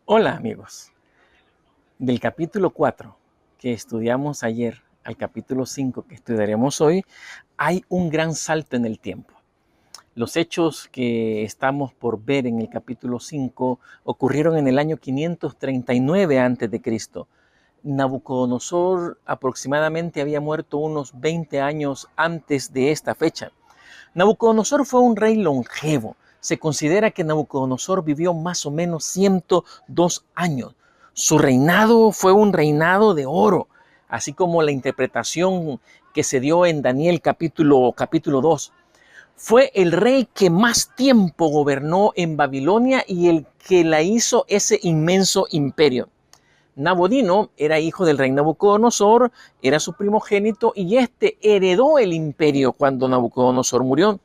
Hola amigos, del capítulo 4 que estudiamos ayer al capítulo 5 que estudiaremos hoy, hay un gran salto en el tiempo. Los hechos que estamos por ver en el capítulo 5 ocurrieron en el año 539 a.C. Nabucodonosor aproximadamente había muerto unos 20 años antes de esta fecha. Nabucodonosor fue un rey longevo. Se considera que Nabucodonosor vivió más o menos 102 años. Su reinado fue un reinado de oro, así como la interpretación que se dio en Daniel capítulo 2. Fue el rey que más tiempo gobernó en Babilonia y el que la hizo ese inmenso imperio. Nabonidino era hijo del rey Nabucodonosor, era su primogénito y este heredó el imperio cuando Nabucodonosor murió.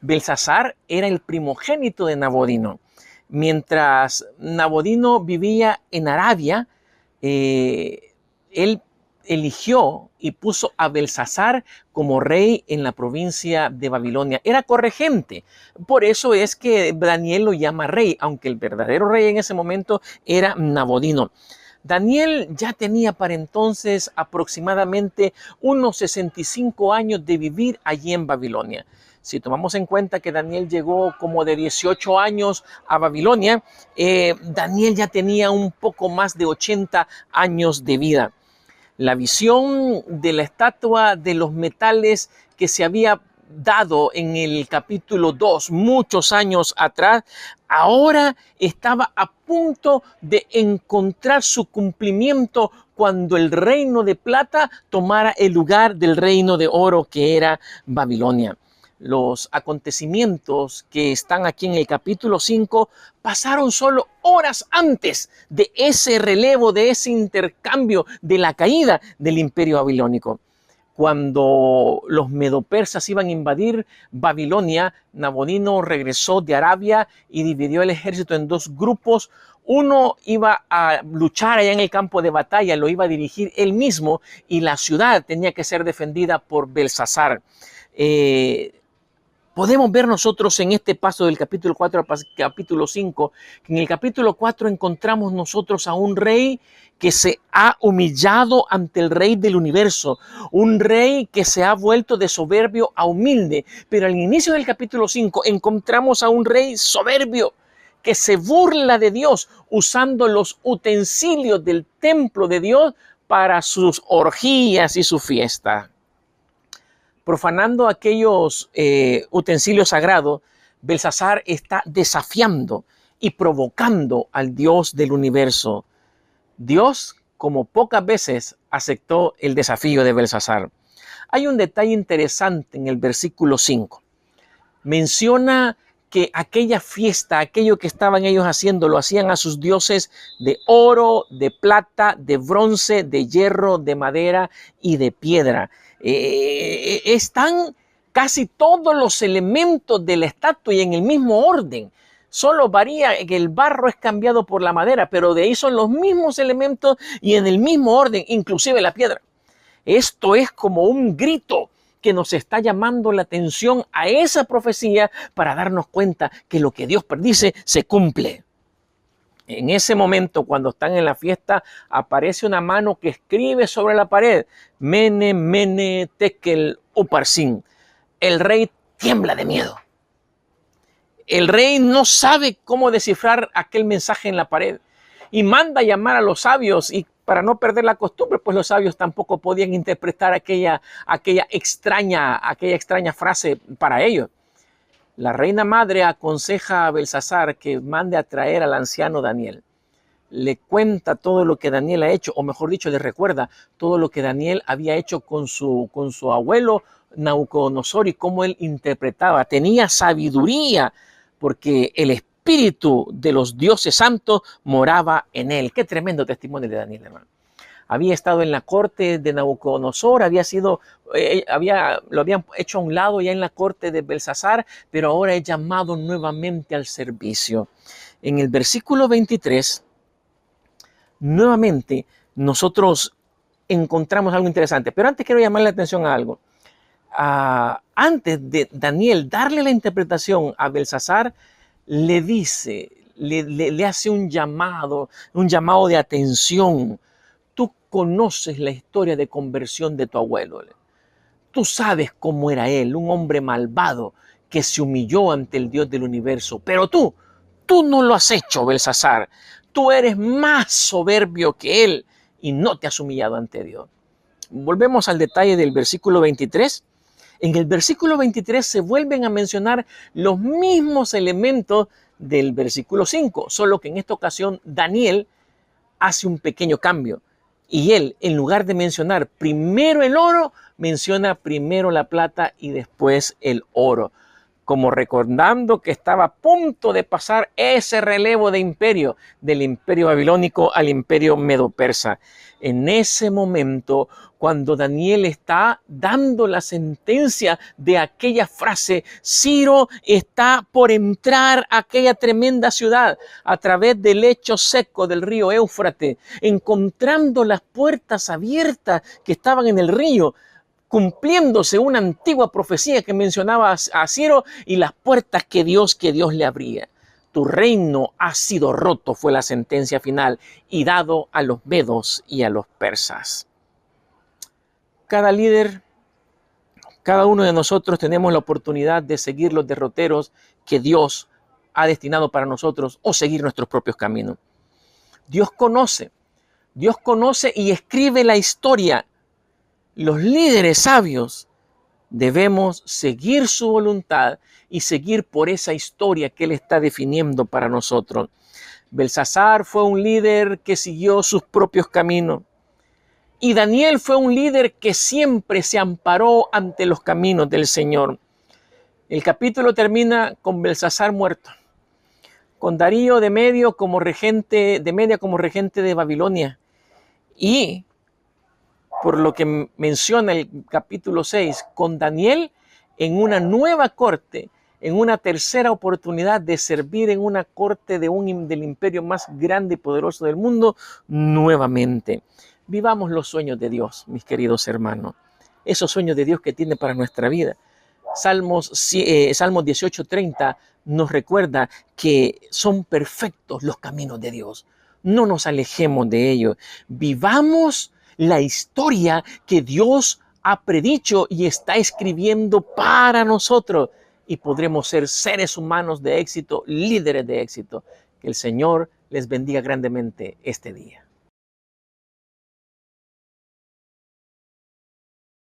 Belsasar era el primogénito de Nabonidino. Mientras Nabonidino vivía en Arabia, él eligió y puso a Belsasar como rey en la provincia de Babilonia. Era corregente. Por eso es que Daniel lo llama rey, aunque el verdadero rey en ese momento era Nabonidino. Daniel ya tenía para entonces aproximadamente unos 65 años de vivir allí en Babilonia. Si tomamos en cuenta que Daniel llegó como de 18 años a Babilonia, Daniel ya tenía un poco más de 80 años de vida. La visión de la estatua de los metales que se había dado en el capítulo 2 muchos años atrás, ahora estaba a punto de encontrar su cumplimiento cuando el reino de plata tomara el lugar del reino de oro que era Babilonia. Los acontecimientos que están aquí en el capítulo 5 pasaron solo horas antes de ese relevo, de ese intercambio, de la caída del imperio babilónico. Cuando los medopersas iban a invadir Babilonia, Nabonidino regresó de Arabia y dividió el ejército en dos grupos. Uno iba a luchar allá en el campo de batalla, lo iba a dirigir él mismo, y la ciudad tenía que ser defendida por Belsasar. Podemos ver nosotros en este paso del capítulo 4 al capítulo 5, que en el capítulo 4 encontramos nosotros a un rey que se ha humillado ante el rey del universo, un rey que se ha vuelto de soberbio a humilde, pero al inicio del capítulo 5 encontramos a un rey soberbio que se burla de Dios usando los utensilios del templo de Dios para sus orgías y su fiesta. Profanando aquellos utensilios sagrados, Belsasar está desafiando y provocando al Dios del universo. Dios, como pocas veces, aceptó el desafío de Belsasar. Hay un detalle interesante en el versículo 5. Menciona que aquella fiesta, aquello que estaban ellos haciendo, lo hacían a sus dioses de oro, de plata, de bronce, de hierro, de madera y de piedra. Están casi todos los elementos de la estatua y en el mismo orden. Solo varía que el barro es cambiado por la madera, pero de ahí son los mismos elementos y en el mismo orden, inclusive la piedra. Esto es como un grito que nos está llamando la atención a esa profecía para darnos cuenta que lo que Dios predice se cumple. En ese momento, cuando están en la fiesta, aparece una mano que escribe sobre la pared: Mene, Mene, Tekel, Uparsin. El rey tiembla de miedo. El rey no sabe cómo descifrar aquel mensaje en la pared y manda a llamar a los sabios, y para no perder la costumbre, pues los sabios tampoco podían interpretar aquella extraña frase para ellos. La reina madre aconseja a Belsasar que mande a traer al anciano Daniel. Le cuenta todo lo que Daniel ha hecho, o mejor dicho, le recuerda todo lo que Daniel había hecho con su abuelo Nabucodonosor y cómo él interpretaba. Tenía sabiduría porque el espíritu de los dioses santos moraba en él. Qué tremendo testimonio de Daniel, hermano. Había estado en la corte de Nabucodonosor, lo habían hecho a un lado ya en la corte de Belsasar, pero ahora es llamado nuevamente al servicio. En el versículo 23, nuevamente nosotros encontramos algo interesante, pero antes quiero llamarle la atención a algo. Antes de Daniel darle la interpretación a Belsasar, le dice, le hace un llamado de atención. Tú conoces la historia de conversión de tu abuelo. Tú sabes cómo era él, un hombre malvado que se humilló ante el Dios del universo. Pero tú no lo has hecho, Belsasar. Tú eres más soberbio que él y no te has humillado ante Dios. Volvemos al detalle del versículo 23. En el versículo 23 se vuelven a mencionar los mismos elementos del versículo 5, solo que en esta ocasión Daniel hace un pequeño cambio. Y él, en lugar de mencionar primero el oro, menciona primero la plata y después el oro, como recordando que estaba a punto de pasar ese relevo de imperio, del imperio babilónico al imperio medo-persa. En ese momento, cuando Daniel está dando la sentencia de aquella frase, Ciro está por entrar a aquella tremenda ciudad a través del lecho seco del río Éufrates, encontrando las puertas abiertas que estaban en el río, cumpliéndose una antigua profecía que mencionaba a Ciro y las puertas que Dios le abría. Tu reino ha sido roto, fue la sentencia final, y dado a los medos y a los persas. Cada líder, cada uno de nosotros tenemos la oportunidad de seguir los derroteros que Dios ha destinado para nosotros o seguir nuestros propios caminos. Dios conoce y escribe la historia. Los líderes sabios debemos seguir su voluntad y seguir por esa historia que Él está definiendo para nosotros. Belsasar fue un líder que siguió sus propios caminos. Y Daniel fue un líder que siempre se amparó ante los caminos del Señor. El capítulo termina con Belsasar muerto, con Darío de Media como regente de Babilonia. Y por lo que menciona el capítulo 6, con Daniel en una nueva corte, en una tercera oportunidad de servir en una corte del imperio más grande y poderoso del mundo nuevamente. Vivamos los sueños de Dios, mis queridos hermanos, esos sueños de Dios que tiene para nuestra vida. Salmos 18:30 nos recuerda que son perfectos los caminos de Dios. No nos alejemos de ellos. Vivamos la historia que Dios ha predicho y está escribiendo para nosotros, y podremos ser seres humanos de éxito, líderes de éxito. Que el Señor les bendiga grandemente este día.